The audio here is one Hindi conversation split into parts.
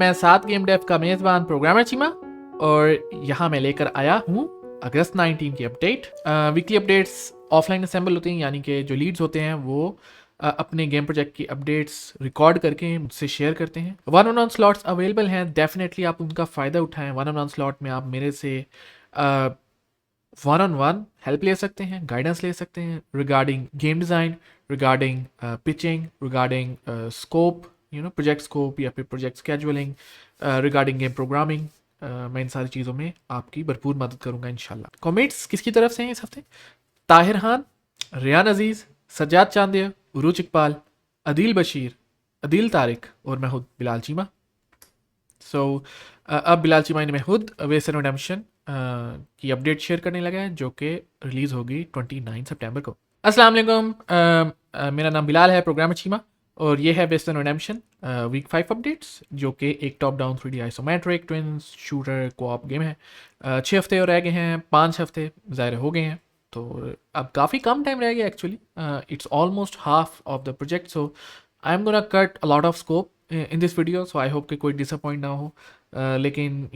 मैं 7 गेम डेव का मेज़बान प्रोग्रामर चीमा और यहाँ मैं लेकर आया हूँ अगस्त 19 की update. Weekly updates offline assemble होते हैं, यानी कि जो लीड्स होते हैं वो अपने गेम प्रोजेक्ट की अपडेट्स रिकॉर्ड करके मुझसे शेयर करते हैं। One on one slots available हैं, डेफिनेटली आप उनका फ़ायदा उठाएं। वन ऑन वन स्लॉट में आप मेरे से वन ऑन वन हेल्प ले सकते हैं, गाइडेंस ले सकते हैं regarding game design, regarding pitching, regarding scope, project scope या फिर प्रोजेक्ट स्केजुअलिंग, रिगार्डिंग गेम प्रोग्रामिंग। मैं इन सारी चीज़ों में आपकी भरपूर मदद करूंगा इंशाल्लाह। कमेंट्स किसकी तरफ से हैं इस हफ्ते? ताहिर खान, रियान अजीज़, सज्जाद चांदिया, उरूज इकबाल, अदील बशीर, अदील तारिक और मैं खुद बिलाल चीमा। सो अब बिलाल चीमा ने मैं खुद वेस्टर्न रिडेम्पशन की अपडेट शेयर करने लगा है, जो कि रिलीज़ होगी 29 सितंबर को। अस्सलाम वालेकुम, मेरा नाम बिलाल है, प्रोग्रामर चीमा, और ये है वेस्टर्न रिडेम्पशन वीक 5 अपडेट्स, जो कि एक top down 3D isometric twin shooter co-op game है। 6 हफ्ते और रह गए हैं, 5 हफ्ते ज़ाहिर हो गए हैं, तो अब काफ़ी कम टाइम रह गया actually. It's almost half of the project, so I am gonna cut a lot of scope in this video, so I hope कि कोई डिसअपॉइंट ना हो। लेकिन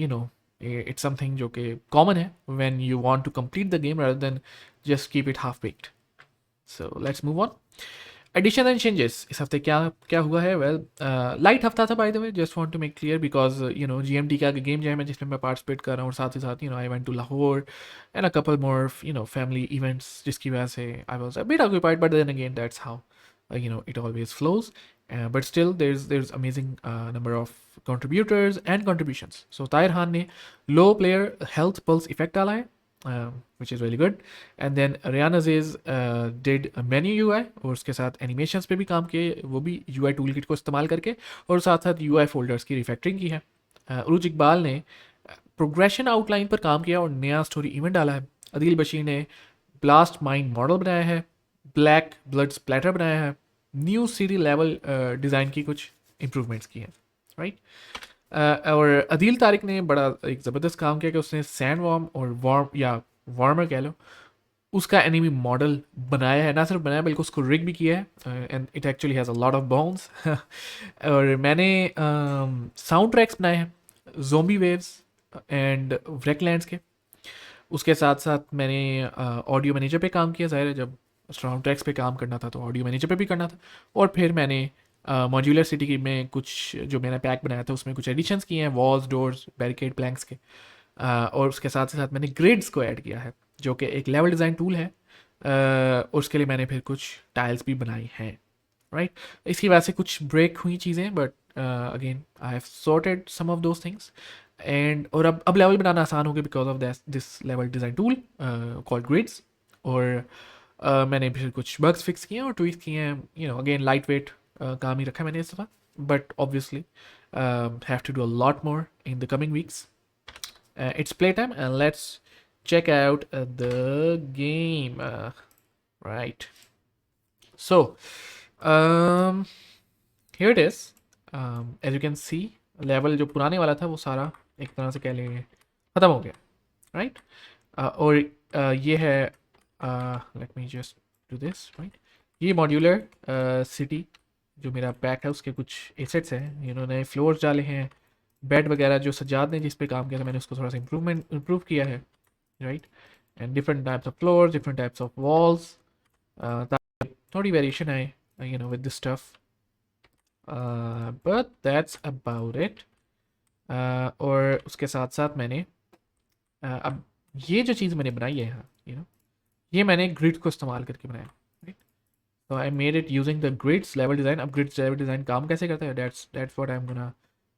इट्स समथिंग जो कि कॉमन है when you want to complete the game rather than just keep it half baked. So let's move on. Addition and changes इस हफ्ते क्या क्या हुआ है? वेल, लाइट हफ्ता था by the way, just want to make clear, because GMT का गेम जैम है जिसमें मैं पार्टिसिपेट कर रहा हूँ, और साथ ही साथ I went to Lahore and a couple more family events, जिसकी वजह से I was a bit occupied, but then again that's how it always flows. But still there's amazing number of contributors and contributions. So Tahir Khan ने low player health pulse effect डाला है, which is really good. And then Ryan Aziz did a menu UI, और उसके साथ एनिमेशंस पे भी काम किए, वो भी UI टूल किट को इस्तेमाल करके, और साथ साथ UI फोल्डर्स की रिफैक्टरिंग की है। उरुज इकबाल ने प्रोग्रेशन आउटलाइन पर काम किया और नया स्टोरी इवेंट डाला है। अदील बशीर ने ब्लास्ट माइंड मॉडल बनाया है, ब्लैक ब्लड स्प्लैटर बनाया है, न्यू सीरी लेवल डिज़ाइन की कुछ इम्प्रूवमेंट्स की हैं, राइट। और अदील तारिक ने बड़ा एक ज़बरदस्त काम किया कि उसने सैंड वॉर्म और वार्म या वार्मर कह लो, उसका एनिमी मॉडल बनाया है, ना सिर्फ बनाया बल्कि उसको रिग भी किया है, and it actually has a lot of bones. और मैंने साउंड ट्रैक्स बनाए हैं, ज़ोंबी वेव्स एंड व्रेकलैंड्स के। उसके साथ साथ मैंने ऑडियो मैनेजर पे काम किया, ज़ाहिर है जब साउंड ट्रैक्स पे काम करना था तो ऑडियो मैनेजर पे भी करना था। और फिर मैंने मॉड्यूलर सिटी की में कुछ जो मैंने पैक बनाया था उसमें कुछ एडिशंस किए हैं, वॉल्स, डोर्स, बैरिकेड, प्लैंक्स के। और उसके साथ साथ मैंने ग्रिड्स को ऐड किया है, जो कि एक लेवल डिज़ाइन टूल है। उसके लिए मैंने फिर कुछ टाइल्स भी बनाई हैं, राइट। इसकी वजह से कुछ ब्रेक हुई चीज़ें, but again I have sorted some of those things. And और अब लेवल बनाना आसान हो गया because of this level design tool called grids. और मैंने फिर कुछ बग्स फिक्स किए हैं और ट्वीट किए हैं, अगेन लाइट वेट काम ही रखा है मैंने इस दफ़ा, but obviously have to do a lot more in the coming weeks. It's playtime, and let's check out the game. Right. So, um, here it is. As you can see, level जो पुराने वाला था वो सारा एक तरह से कह लेंगे ख़त्म हो गया, राइट। और ये है, let me just do this, right. ये मॉड्यूलर सिटी जो मेरा पैक है उसके कुछ एसेट्स हैं, इन्होंने फ्लोर्स डाले हैं, बेड वगैरह जो सज्जाद ने जिस पे काम किया था मैंने उसको थोड़ा सा इम्प्रूव किया है, right. And different types of floors, different types of walls, ताकि थोड़ी वेरिएशन आए with this stuff, but that's about it. और उसके साथ साथ मैंने अब ये जो चीज़ मैंने बनाई है यहाँ, ये मैंने ग्रिड को इस्तेमाल करके बनाया, राइट। तो I made it using the grids level design. अब ग्रिड्स लेवल डिज़ाइन काम कैसे करता है, that's what I am gonna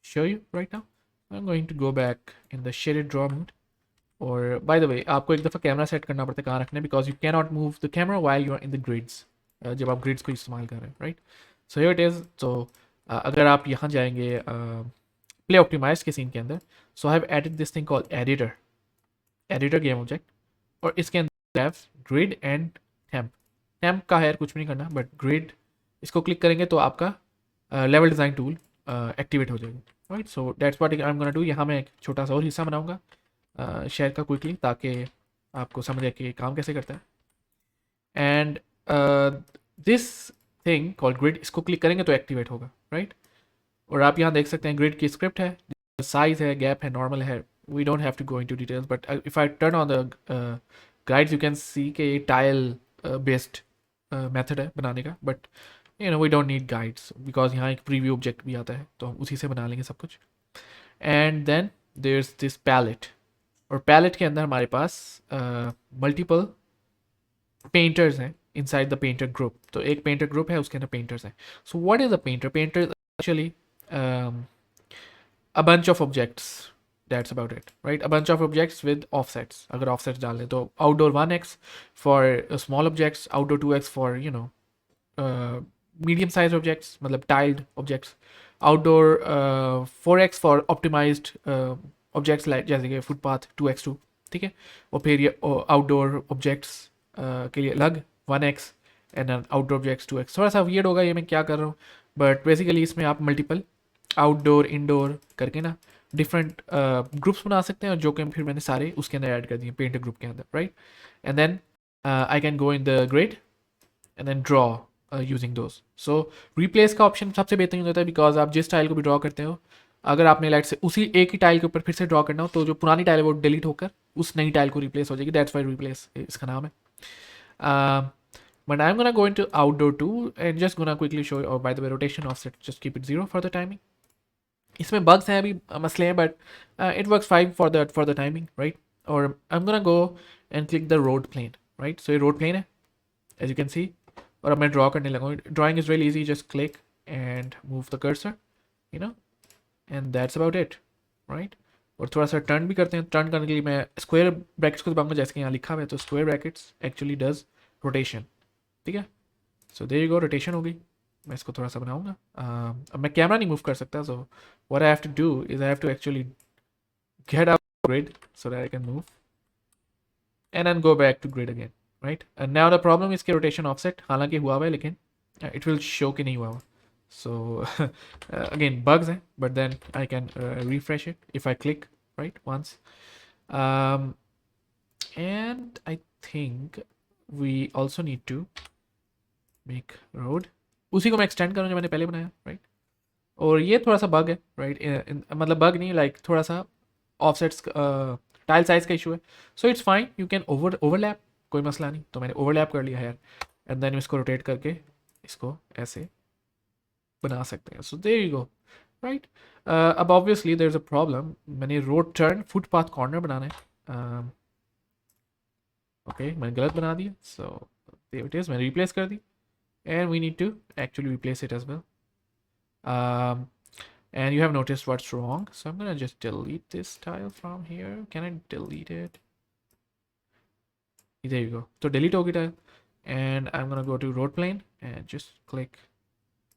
show you right now. I'm going to go back in the shaded draw mode. और by the way आपको एक दफ़ा कैमरा सेट करना पड़ता है कहाँ रखना है, because you can not move the camera while you are in the grids, जब आप ग्रिड्स को इस्तेमाल कर रहे हैं, right. So here it is. तो अगर आप यहाँ जाएंगे प्ले ऑप्टिमाइज के सीन के अंदर, so I have added this thing called editor game object, और इसके अंदर हैव ग्रिड एंड टेम्प का है, कुछ भी नहीं करना, बट ग्रिड इसको क्लिक करेंगे तो आपका लेवल डिज़ाइन टूल एक्टिवेट हो जाएगा, right. So that's what I am gonna do. यहाँ मैं एक छोटा सा और हिस्सा बनाऊंगा शेयर का क्विकली, ताकि आपको समझ आए कि काम कैसे करता है। And this thing called grid, इसको क्लिक करेंगे तो एक्टिवेट होगा, राइट। और आप यहाँ देख सकते हैं ग्रिड की स्क्रिप्ट है, साइज है, गैप है, नॉर्मल है. We don't have to go into details, but if I turn on the guides you can see कि ये टाइल बेस्ड मेथड है बनाने का. But we don't need guides because यहाँ एक प्रीव्यू ऑब्जेक्ट भी आता है, तो हम उसी से बना लेंगे सब कुछ. And then there is this palette, और पैलेट के अंदर हमारे पास मल्टीपल पेंटर्स हैं इनसाइड द पेंटर ग्रुप. तो एक पेंटर ग्रुप है, उसके अंदर पेंटर्स हैं. So what is a painter? Painter actually a bunch of objects, that's about it, right? A bunch of objects with offsets. अगर offsets डाल लें तो outdoor 1x for small objects, outdoor 2x for medium sized objects, मतलब tiled objects, outdoor 4x for optimized objects like जैसे कि footpath 2x2, ठीक है. और फिर ये outdoor objects के लिए अलग 1x and outdoor objects 2x. थोड़ा सा वियर्ड होगा ये मैं क्या कर रहा हूँ, बट बेसिकली इसमें आप मल्टीपल आउटडोर इनडोर करके ना डिफरेंट ग्रुप्स बना सकते हैं, और जो कि फिर मैंने सारे उसके अंदर ऐड कर दिए पेंटर ग्रुप के अंदर, right. And then I can go in the grid and then draw using those. So replace का ऑप्शन सबसे बेहतरीन होता है, बिकॉज आप जिस टाइल को भी ड्रॉ करते हो, अगर आपने लाइट से उसी एक ही टाइल के ऊपर फिर से ड्रॉ करना हो, तो जो पुरानी टाइल है वो डिलीट होकर उस नई टाइल को रिप्लेस हो जाएगी. दैट्स वाई रिप्लेस इसका नाम है. But I'm gonna go into outdoor 2 and just gonna quickly show you. Oh, by the way, rotation offset, just keep it 0 for the timing. इसमें bugs हैं अभी, मसले हैं, but it works fine for the timing, right? और I'm gonna go and click the road plane, right? So ये road plane है, as you can see. और अब मैं draw करने लगा हूँ. Drawing is really easy. Just click and move the cursor, and that's about it, right? और थोड़ा सा टर्न भी करते हैं. टर्न करने के लिए मैं स्क्वायर ब्रैकेट्स को दबाऊंगा, जैसे कि यहाँ लिखा हुआ है. तो square brackets actually does rotation, ठीक है. So there you go, rotation हो गई. मैं इसको थोड़ा सा बनाऊंगा. अब मैं कैमरा नहीं मूव कर सकता, so what I have to do is I have to actually get out grid so that I can move and then go back to grid again, right. And now the problem इसके रोटेशन ऑफसेट हालांकि हुआ हुआ है, लेकिन इट विल शो कि नहीं हुआ हुआ. सो अगेन बग्स हैं, but then I can refresh it if I click right once. And I think we also need to make road. उसी को मैं एक्सटेंड करूँ जो मैंने पहले बनाया, राइट. और ये थोड़ा सा बग है, राइट. मतलब बग नहीं, लाइक थोड़ा सा ऑफसेट्स टाइल साइज का इशू है. So it's fine, you can overlap, कोई मसला नहीं. तो मैंने ओवरलैप कर लिया है यार, एंड देन इसको रोटेट करके इसको ऐसे बना सकते हैं. So there you go, right. अब obviously there is a problem. मैंने रोड टर्न फुटपाथ कॉर्नर बनाना है. ओके मैंने गलत बना दिया. सो देयर इट इज, मैंने रिप्लेस कर दी. And we need to actually replace it as well. And you have noticed what's wrong, so I'm gonna just delete this tile from here. Can I delete it? There you go. So delete hogi tile, and I'm gonna go to road plane and just click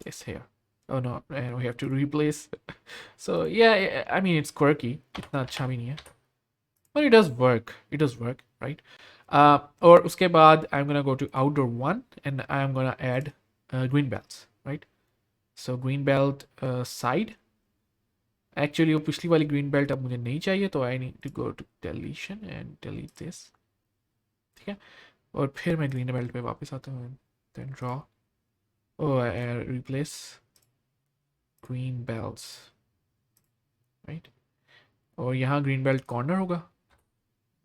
this here. Oh no, and we have to replace. So yeah, I mean it's quirky. Itna अच्छा भी नहीं है, but it does work. It does work, right? और उसके बाद I'm gonna go to outdoor 1 and I'm gonna add green belts, right? So green belt side. Actually वो पिछली वाली green belt अब मुझे नहीं चाहिए, तो I need to go to deletion and delete this, ठीक है. और फिर मैं green belt पे वापस आता हूँ, then draw. Oh, I replace green belts, right? और यहाँ green belt corner होगा,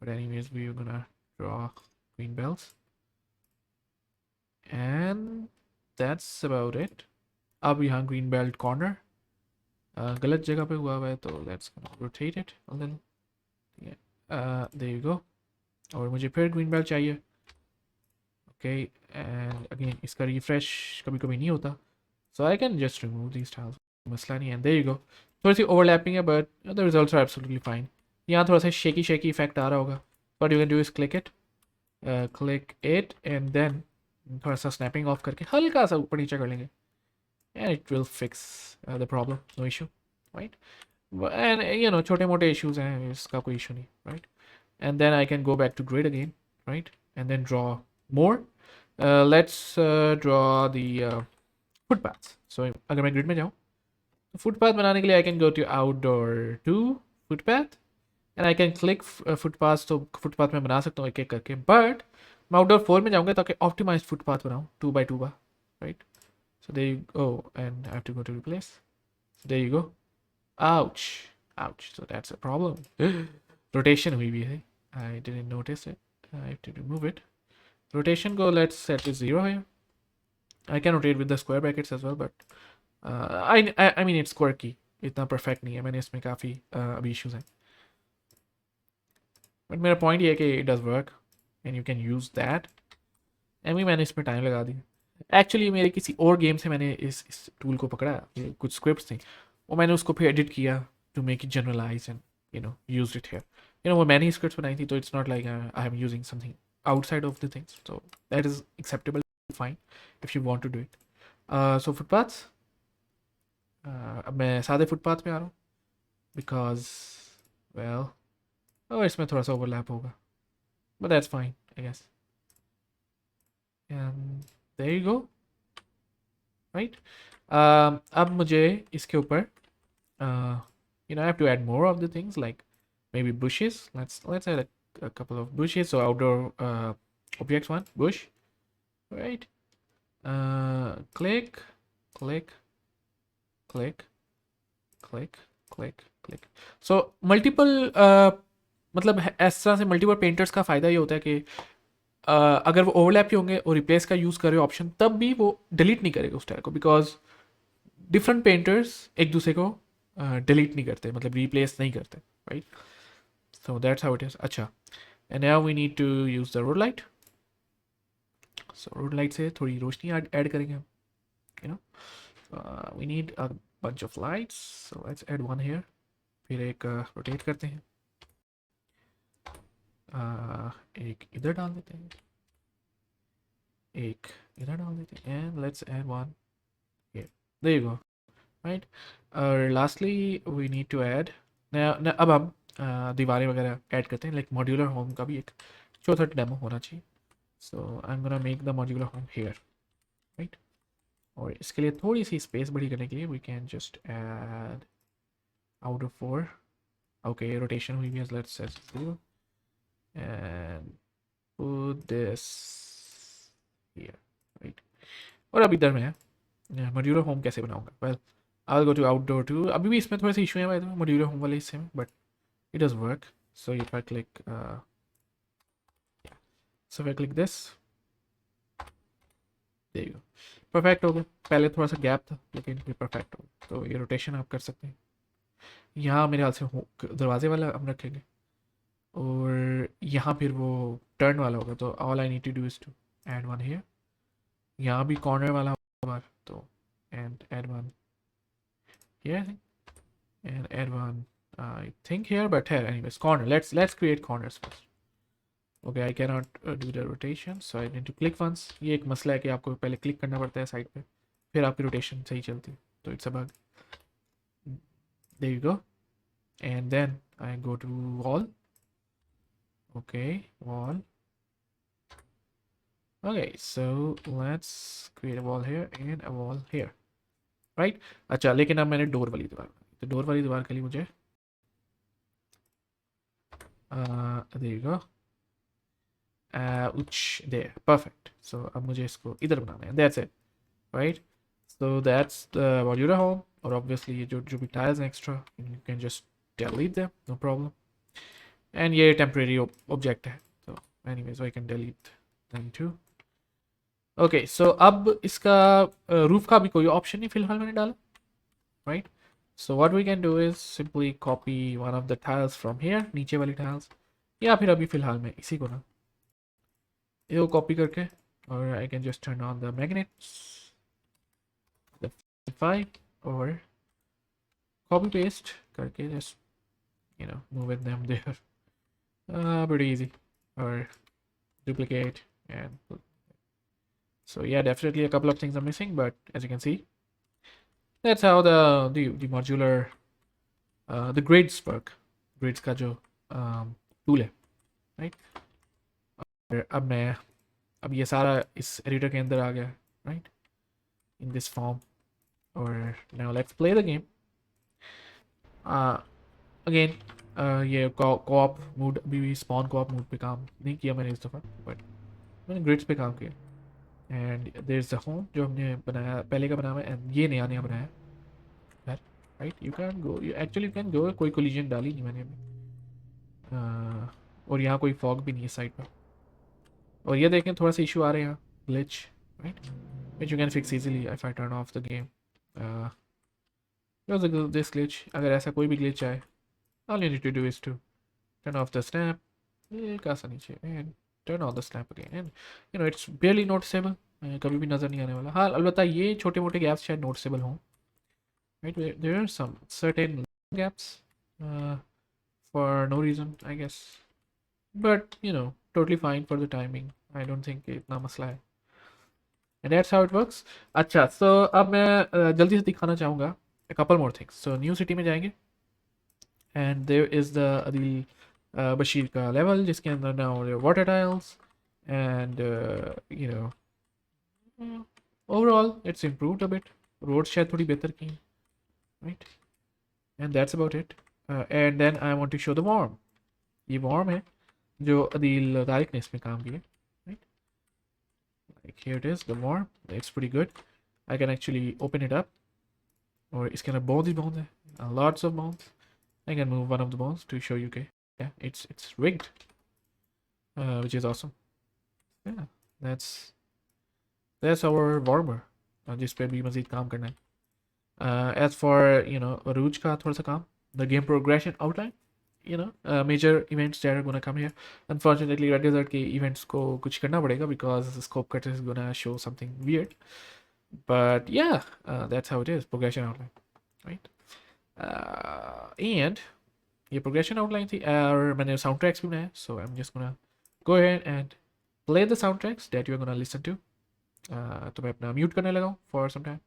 but anyways we're gonna draw green belts, and that's about it. अब यहाँ green belt corner गलत जगह पे हुआ है, तो let's rotate it a little. There you go. और मुझे फिर green belt चाहिए. Okay, and again इसका refresh कभी कभी नहीं होता, so I can just remove these tiles, मसला नहीं है. And there you go. थोड़ी सी overlapping है, but the results are absolutely fine. यहाँ थोड़ा सा shaky effect आ रहा होगा. What you can do is click it and then थोड़ा सा snapping off करके हल्का सा ऊपर नीचे कर लेंगे, and it will fix the problem, no issue, right? And छोटे मोटे issues हैं, इसका कोई issue नहीं, right? And then I can go back to grid again, right? And then draw more. Let's draw the footpaths. So अगर मैं grid में जाऊँ, तो footpath बनाने के लिए I can go to outdoor 2 footpath and I can click footpath. तो footpath में बना सकता हूँ एक एक करके, but मैं outdoor 4 में जाऊँगा ताकि optimized footpath बनाऊँ 2 by 2 right? So there you go, and I have to go to replace. There you go. Ouch. Ouch. So that's a problem. Rotation हुई भी है. I didn't notice it. I have to remove it. Rotation को let's set to 0 here. I can rotate with the square brackets as well, but I mean it's quirky. इतना perfect नहीं है. मैंने इसमें काफ़ी अभी issues हैं. But मेरा point ये है कि it does work and you can use that. एमी मैंने इसमें टाइम लगा दिया. एक्चुअली मेरे किसी और गेम से मैंने इस टूल को पकड़ा. ये कुछ स्क्रिप्ट्स थी वो मैंने उसको फिर एडिट किया to make it generalize and use it here. वो मैंने स्क्रिप्ट्स बनाई थी तो it's not like I am using something outside of the things. So that is acceptable, fine if you want to do it. So footpaths, अब मैं सादे फुटपाथ में आ रहा हूँ बिकॉज वेल इसमें थोड़ा सा ओवरलैप होगा but that's fine I guess. And there you go, right? अब मुझे इसके ऊपर I have to add more of the things like maybe bushes. Let's add a couple of bushes. So outdoor objects, one bush, right? Click, click, click, click, click, click. So multiple मतलब इस तरह से मल्टीपल पेंटर्स का फ़ायदा ये होता है कि अगर वो ओवरलैप ही होंगे और रिप्लेस का यूज़ करे ऑप्शन तब भी वो डिलीट नहीं करेगा उस टाइप को बिकॉज डिफरेंट पेंटर्स एक दूसरे को डिलीट नहीं करते, मतलब रिप्लेस नहीं करते, right? So that's how it is. अच्छा, and now we need to use the road light. So road light से थोड़ी रोशनी ऐड करेंगे हम. We need a bunch of lights. So let's add one here. फिर एक रोटेट करते हैं. एक इधर डाल देते हैं, एक इधर डाल देते हैं and let's add one here. There you go, right? और lastly we need to add अब हम दीवारें वगैरह ऐड करते हैं. लाइक मॉड्यूलर होम का भी एक छोटा डेमो होना चाहिए. So I am gonna make the modular home here, right? और इसके लिए थोड़ी सी स्पेस बड़ी करने के लिए we can just add out of 4. Okay, rotation हुई भी है. Let's set 0 and put this here, right? और अब इधर मैं मॉड्यूलर होम कैसे बनाऊंगा? Well I will go to outdoor too. अभी भी इसमें थोड़े से इशू है मॉड्यूलर होम वाले हिस्से में, but it does work. So if I click this, there you go, perfect हो गया. पहले थोड़ा सा गैप था लेकिन फिर परफेक्ट हो गया. तो ये रोटेशन आप कर सकते हैं. यहाँ मेरे हाल से दरवाजे वाला हम रखेंगे और यहाँ फिर वो टर्न वाला होगा. तो all I need to do is to add one here. यहाँ भी कॉर्नर वाला होगा तो and add one here and add one I think here, but here anyways corner. Let's create corners first. Okay, I can not do the rotation so I need to click once. ये एक मसला है कि आपको पहले क्लिक करना पड़ता है साइड पे फिर आपकी रोटेशन सही चलती है. तो it's a bug. There you go. And then I go to wall. Okay, wall. Okay, so let's create a wall here and a wall here, right? अच्छा, लेकिन अब मैंने डोर वाली दीवार बनाई. तो डोर वाली दीवार के लिए मुझे there you go. There, perfect. So अब मुझे इसको इधर बनाना है. That's it, right? So that's the modular home. और obviously ये जो भी tiles हैं extra, you can just delete them, no problem. And ये टेम्प्रेरी ऑब्जेक्ट है तो anyways I can delete them too. Okay, so अब इसका रूफ का भी कोई ऑप्शन नहीं फिलहाल मैंने डाला, right? So what we can do is simply copy one of the tiles from here, नीचे वाली टाइल्स, या फिर अभी फिलहाल मैं इसी को ना ये कॉपी करके और I can just turn on the magnets, the 5 और कॉपी पेस्ट करके just move it them there. Pretty easy. Or duplicate and so yeah, definitely a couple of things are missing, but as you can see, that's how the modular the grids work. Grids का जो tool है, right? और अब ये सारा इस एडिटर के अंदर आ गया, right? In this form. और now let's play the game. Again ये कोऑप मूड अभी भी स्पॉन कोऑप मूड पे काम नहीं किया मैंने इस दफ़ा, बट मैंने ग्रिड्स पे काम किया. And there is the home जो हमने बनाया पहले का बना हुआ है, एंड ये नया बनाया है. Right, you can go, you actually can go, कोई कोलिजन डाली नहीं मैंने अभी। और यहाँ कोई फॉग भी नहीं है साइड पर। और ये देखें थोड़ा सा इशू आ रहे हैं, glitch, right, which you can fix easily if I turn off the game. Because this glitch, अगर ऐसा कोई भी glitch आए, all you need to do is to turn off the snap, एक आसा नीचे, and turn on the snap again, and you know it's barely noticeable, कभी भी नज़र नहीं आने वाला। हाँ अलबत्ता ये छोटे मोटे गैप्स शायद noticeable हों, right, there are some certain gaps for no reason I guess, but you know totally fine for the timing, I don't think कि इतना मसला है। And that's how it works. अच्छा, so अब मैं जल्दी से दिखाना चाहूँगा a couple more things. So new city में जाएंगे and there is the Adeel Bashir का लेवल जिसके अंदर now water tiles and you know overall it's improved a bit. Road शायद थोड़ी बेहतर की हैं, right? And that's about it. And then I want to show the worm. ये worm है जो अदील तारिक ने इसमें काम किया, right? Like here it is, the worm. It's pretty good. I can actually open it up. और इसके अंदर bones ही bones है, lots of bones. I can move one of the bones to show you okay. Yeah, it's rigged, which is awesome. Yeah, that's our warmer, जिस पे भी मज़ीद काम करना है. As for you know Aruj का थोड़ा सा काम, the game progression outline, you know major events that are gonna come here. Unfortunately Red Desert के events को कुछ करना पड़ेगा because scope cut is gonna show something weird. But yeah, that's how it is, progression outline, right? And ये progression outline थी और मैंने soundtracks भी बनाए, so I'm just gonna go ahead and play the soundtracks that you're gonna listen to. तो मैं अपना mute करने लगा हूँ for some time.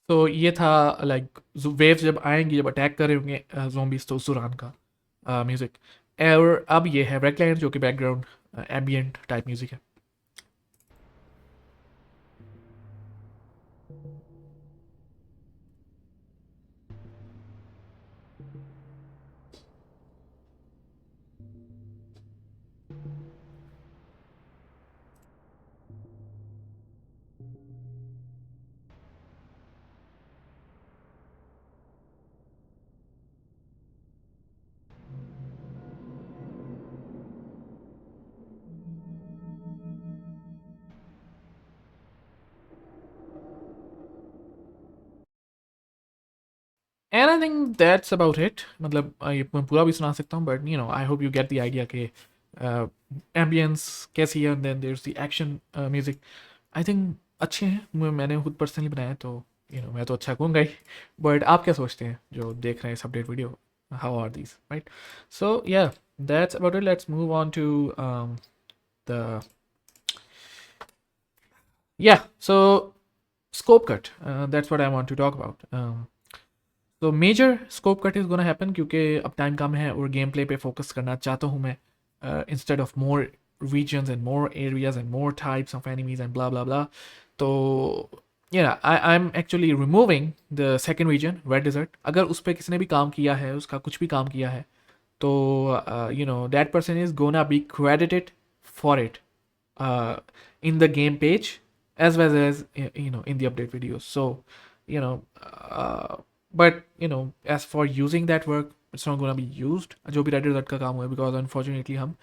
तो ये था लाइक वेव्स जब आएंगी, जब अटैक कर रहे होंगे ज़ॉम्बीज़, तो उस दौरान का म्यूज़िक। और अब ये है रेक्लाइन जो कि बैकग्राउंड एम्बियंट टाइप म्यूज़िक है। And I think that's about it. मतलब ये मैं पूरा भी सुना सकता हूँ, but you know I hope you get the idea कि एम्बियंस कैसी है, and then there is the action music. I think अच्छे हैं, मैंने खुद पर्सनली बनाया तो यू नो मैं तो अच्छा कहूँगा ही, बट आप क्या सोचते हैं जो देख रहे हैं इस update video? How are these, right? So yeah that's about it, let's move on to the yeah, so scope cut, that's what I want to talk about. तो major scope cut is gonna happen क्योंकि अब टाइम कम है और गेम प्ले पे फोकस करना चाहता हूँ मैं, instead of more regions and more areas and more types of enemies and blah blah blah. तो I'm actually removing the second region, Red Desert. अगर उस पर किसी ने भी काम किया है, उसका कुछ भी काम किया है, तो that person is gonna be credited for it in the game page as well as in the update videos. So but as for using that work, it's not gonna be used जो भी Red Desert का काम हुआ है, because unfortunately हम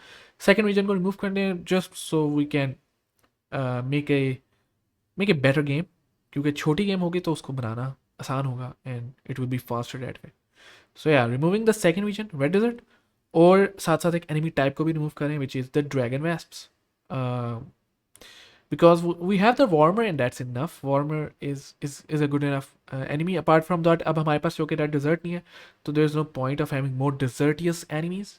second region को remove करने just so we can make a better game, क्योंकि छोटी गेम होगी तो उसको बनाना आसान होगा and it will be faster that way. So yeah, removing the second region, Red Desert, और साथ साथ एक enemy type को भी remove करें which is the Dragon Wasps, because we have the warmer and that's enough. Warmer is a good enough enemy. Apart from that, अब हमारे पास जो कि desert नहीं है, तो there is no point of having more desertious enemies.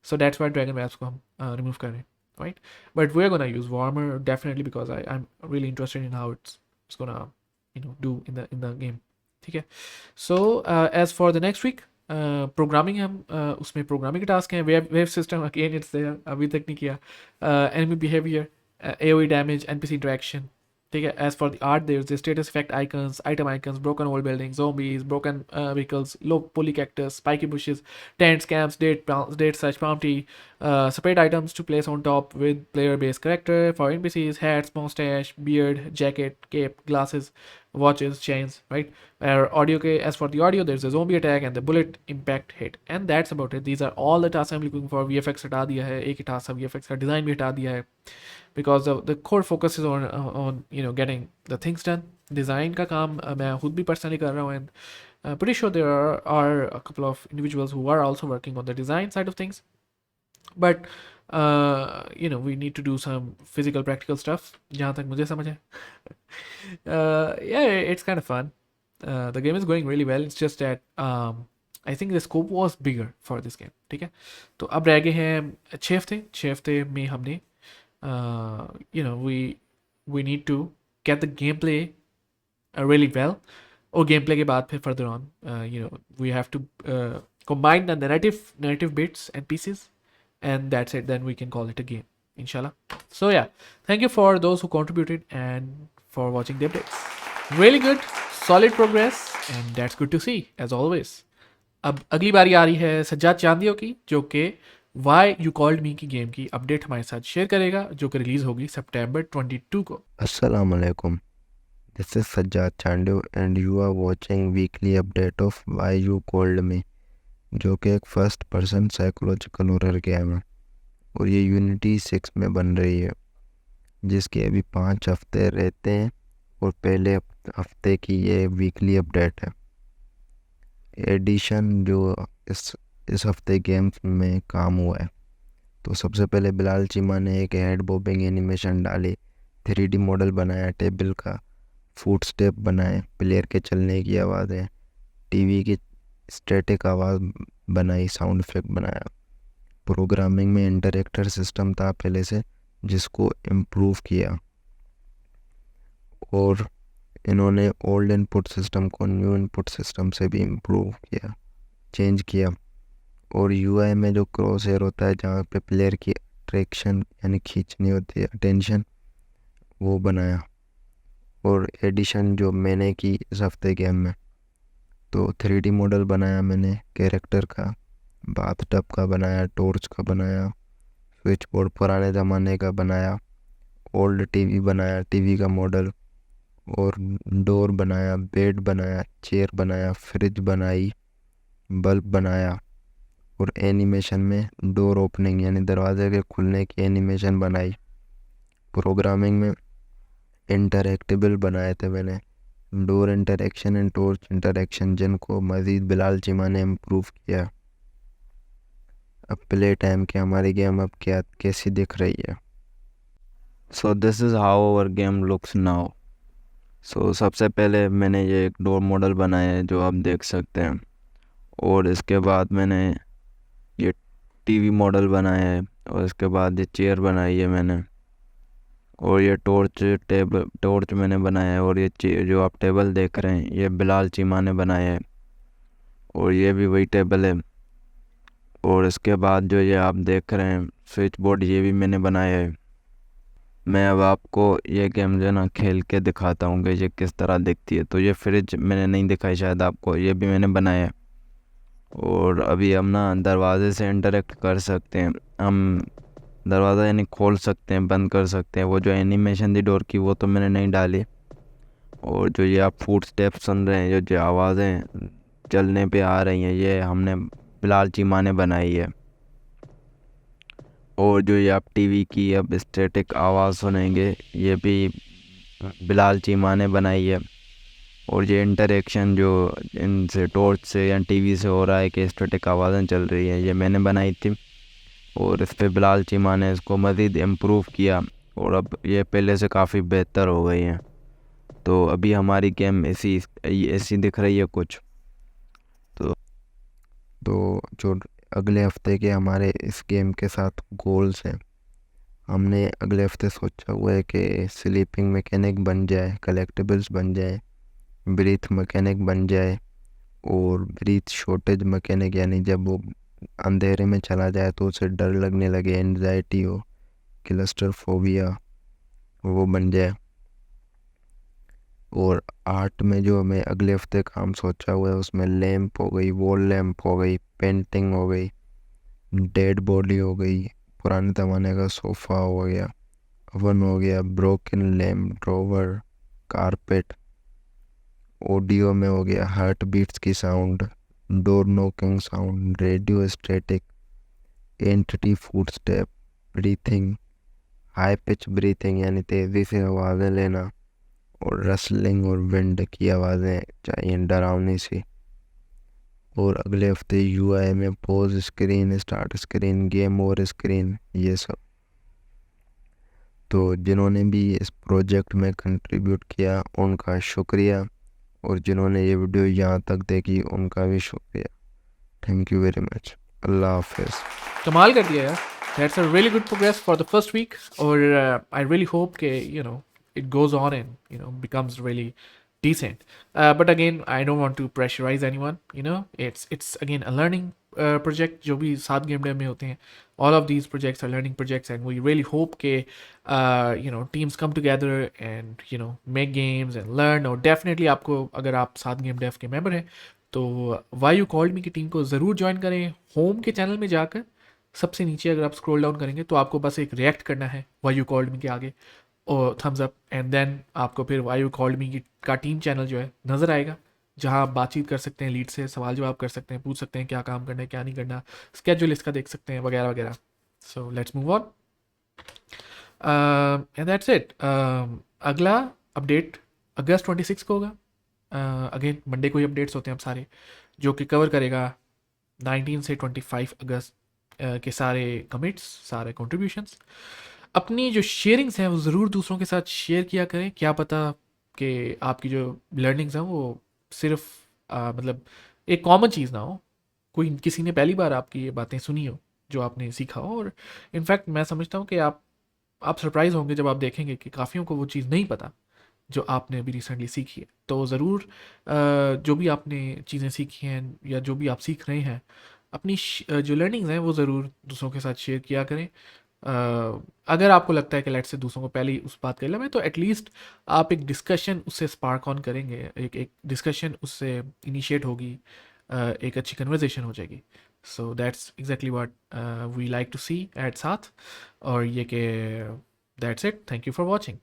So that's why Dragon Wraps को हम remove कर रहे हैं, right? But we're gonna use warmer definitely because I'm really interested in how it's gonna do in the game. ठीक है. So as for the next week, programming हम उसमें प्रोग्रामिंग के टास्क हैं. Wave system again it's there, अभी तक नहीं किया. Enemy behavior, AoE damage, NPC interaction. ठीक है. As for the art there is status effect icons, item icons, broken old building, zombies, broken vehicles, low pulley cactus, spiky bushes, tents, camps, date such bounty, separate items to place on top with player based character. For NPCs, hats, mustache, beard, jacket, cape, glasses, watches, chains, right? Audio ke, as for the audio, there's a zombie attack and the bullet impact hit, and that's about it. These are all the tasks I'm looking for. VFX हटा दिया है, एक ही task VFX का design भी हटा दिया है, because the core focus is on getting the things done. Design का काम मैं खुद भी personally कर रहा हूँ, and pretty sure there are a couple of individuals who are also working on the design side of things. But we need to do some physical practical stuff जहाँ तक मुझे समझ है. Yeah, it's kind of fun. The game is going really well. It's just that I think the scope was bigger for this game. ठीक है. तो अब रह गए हैं 6 हफ्ते में हमने we need to get the gameplay really well. और gameplay के बाद फिर further on we have to combine the narrative bits and pieces, and that's it. Then we can call it a game, inshallah. So yeah, thank you for those who contributed and for watching the updates. Really good, solid progress, and that's good to see as always. अब अगली बारी आ रही है सज्जाद चांदियों की, जो कि Why You Called Me की गेम की अपडेट हमारे साथ शेयर करेगा, जो कि रिलीज होगी सितंबर 22 को. अस्सलाम वालेकुम, this is Sajjad Chandio and you are watching weekly update of Why You Called Me, जो कि एक first person psychological horror game है और ये यूनिटी 6 में बन रही है, जिसके अभी 5 हफ्ते रहते हैं और पहले हफ्ते की ये वीकली अपडेट है. एडिशन जो इस हफ्ते गेम्स में काम हुआ है, तो सबसे पहले बिलाल चीमा ने एक हेड बॉबिंग एनिमेशन डाली, 3D मॉडल बनाया टेबल का, फुट स्टेप बनाए, प्लेयर के चलने की आवाज़ें, टीवी की स्टैटिक आवाज़ बनाई, साउंड इफेक्ट बनाया. प्रोग्रामिंग में इंटरैक्टर सिस्टम था पहले से, जिसको इम्प्रूव किया, और इन्होंने ओल्ड इनपुट सिस्टम को न्यू इनपुट सिस्टम से भी इम्प्रूव किया, चेंज किया. और UI में जो क्रॉस हेयर होता है, जहाँ पे प्लेयर की अट्रैक्शन यानी खींचनी होती है अटेंशन, वो बनाया. और एडिशन जो मैंने की इस हफ्ते गेम में, तो 3D मॉडल बनाया मैंने कैरेक्टर का, बाथ टब का बनाया, टॉर्च का बनाया, स्विच बोर्ड पुराने ज़माने का बनाया, ओल्ड टीवी बनाया, टीवी का मॉडल, और डोर बनाया, बेड बनाया, चेयर बनाया, फ्रिज बनाई, बल्ब बनाया. और एनिमेशन में डोर ओपनिंग यानी दरवाजे के खुलने की एनिमेशन बनाई. प्रोग्रामिंग में इंटरैक्टेबल बनाए थे मैंने, door interaction and torch interaction, जिनको मज़ीद बिलाल चीमा ने इम्प्रूव किया. अब प्ले टाइम के हमारी गेम अब कैसी दिख रही है. So this is how our game looks now. So सबसे पहले मैंने ये एक डोर मॉडल बनाया है, जो आप देख सकते हैं, और इसके बाद मैंने ये टीवी मॉडल बनाया है, और इसके बाद ये चेयर बनाई है मैंने, और ये टॉर्च मैंने बनाया है, और ये जो आप टेबल देख रहे हैं, ये बिलाल चीमा ने बनाया है, और ये भी वही टेबल है. और इसके बाद जो ये आप देख रहे हैं स्विच बोर्ड, ये भी मैंने बनाया है. मैं अब आपको ये गेम जो है ना खेल के दिखाता हूँ कि ये किस तरह दिखती है. तो ये फ्रिज मैंने नहीं दिखाई शायद आपको, ये भी मैंने बनाया है. और अभी हम ना दरवाजे से इंटरेक्ट कर सकते हैं, हम दरवाज़ा यानी खोल सकते हैं, बंद कर सकते हैं. वो जो एनिमेशन थी डोर की, वो तो मैंने नहीं डाली. और जो ये आप फुट स्टेप सुन रहे हैं, जो आवाज़ें चलने पे आ रही हैं, ये हमने बिलाल चीमा ने बनाई है. और जो ये आप टीवी की अब स्टैटिक आवाज़ सुनेंगे, ये भी बिलाल चीमा ने बनाई है. और ये इंटरेक्शन जो इनसे टॉर्च से या टीवी से हो रहा है कि स्टैटिक आवाज़ें चल रही है, ये मैंने बनाई थी. और इस पर बिलाल चीमा ने इसको मज़ीद इम्प्रूव किया और अब ये पहले से काफ़ी बेहतर हो गई हैं। तो अभी हमारी गेम ऐसी ऐसी दिख रही है कुछ। तो जो अगले हफ्ते के हमारे इस गेम के साथ गोल्स हैं, हमने अगले हफ्ते सोचा हुआ है कि स्लीपिंग मैकेनिक बन जाए, कलेक्टिबल्स बन जाए, ब्रीथ मैकेनिक बन जाए, और ब्रीथ शॉर्टेज मैकेनिक, यानी जब वो अंधेरे में चला जाए तो उसे डर लगने लगे, एनजाइटी हो, क्लस्टरफोबिया, वो बन जाए। और आर्ट में जो हमें अगले हफ्ते काम सोचा हुआ है उसमें लैंप हो गई, वॉल लैंप हो गई, पेंटिंग हो गई, डेड बॉडी हो गई, पुराने ज़माने का सोफ़ा हो गया, ओवन हो गया, broken lamp, drawer, carpet. Audio में हो गया हार्ट बीट्स की sound, door knocking sound, radio static, entity foot step, breathing, high pitch breathing यानी तेज़ी से आवाज़ें लेना, और रसलिंग और विंड की आवाज़ें चाहिए डरावनी सी। और अगले हफ्ते यूआई में pause screen, start screen, game over screen, ये सब। तो जिन्होंने भी इस प्रोजेक्ट में कंट्रीब्यूट किया उनका शुक्रिया, और जिन्होंने ये वीडियो यहाँ तक देखी उनका भी शुक्रिया। Thank you very much. अल्लाह हाफिज़। कमाल कर दिया यार, that's a really good progress for the first week. और आई रियली होप के it goes on and becomes really decent. But again, I don't want to pressurize anyone. It's again a learning project. जो भी 7 गेम डेव में होते हैं, all of these projects are learning projects, and we really hope के teams come together and make games and learn. और definitely आपको, अगर आप 7 गेम डेव के मेंबर हैं, तो Why You Called Me की टीम को ज़रूर ज्वाइन करें। होम के चैनल में जाकर सबसे नीचे अगर आप स्क्रॉल डाउन करेंगे तो आपको बस एक रिएक्ट करना है Why You Called Me के आगे, और थम्स अप, एंड देन आपको फिर Why You Called Me का टीम चैनल जो है नज़र आएगा, जहां आप बातचीत कर सकते हैं, लीड से सवाल जवाब कर सकते हैं, पूछ सकते हैं क्या काम करना है क्या नहीं करना, स्केड्यूल इसका देख सकते हैं, वगैरह वगैरह। सो let's move on and that's it. अगला अपडेट अगस्त 26 को होगा। अगेन मंडे को ही अपडेट्स होते हैं अब सारे, जो कि कवर करेगा 19 से 25 अगस्त के सारे कमिट्स, सारे कॉन्ट्रीब्यूशंस। अपनी जो शेयरिंग्स हैं वो ज़रूर दूसरों के साथ शेयर किया करें। क्या पता कि आपकी जो लर्निंग्स हैं वो सिर्फ मतलब एक कॉमन चीज़ ना हो, कोई किसी ने पहली बार आपकी ये बातें सुनी हो जो आपने सीखा हो। और इनफैक्ट मैं समझता हूँ कि आप सरप्राइज होंगे जब आप देखेंगे कि काफ़ियों को वो चीज़ नहीं पता जो आपने अभी रिसेंटली सीखी है। तो ज़रूर जो भी आपने चीज़ें सीखी हैं या जो भी आप सीख रहे हैं, अपनी जो लर्निंग्स हैं वो ज़रूर दूसरों के साथ शेयर किया करें। अगर आपको लगता है कि लेट से दूसरों को पहले ही उस बात का इल्म है, तो एटलीस्ट आप एक डिस्कशन उससे स्पार्क ऑन करेंगे, एक डिस्कशन उससे इनिशिएट होगी, एक अच्छी कन्वर्जेशन हो जाएगी। So that's exactly what we like to see at साथ। और ये कि that's it, thank you for watching.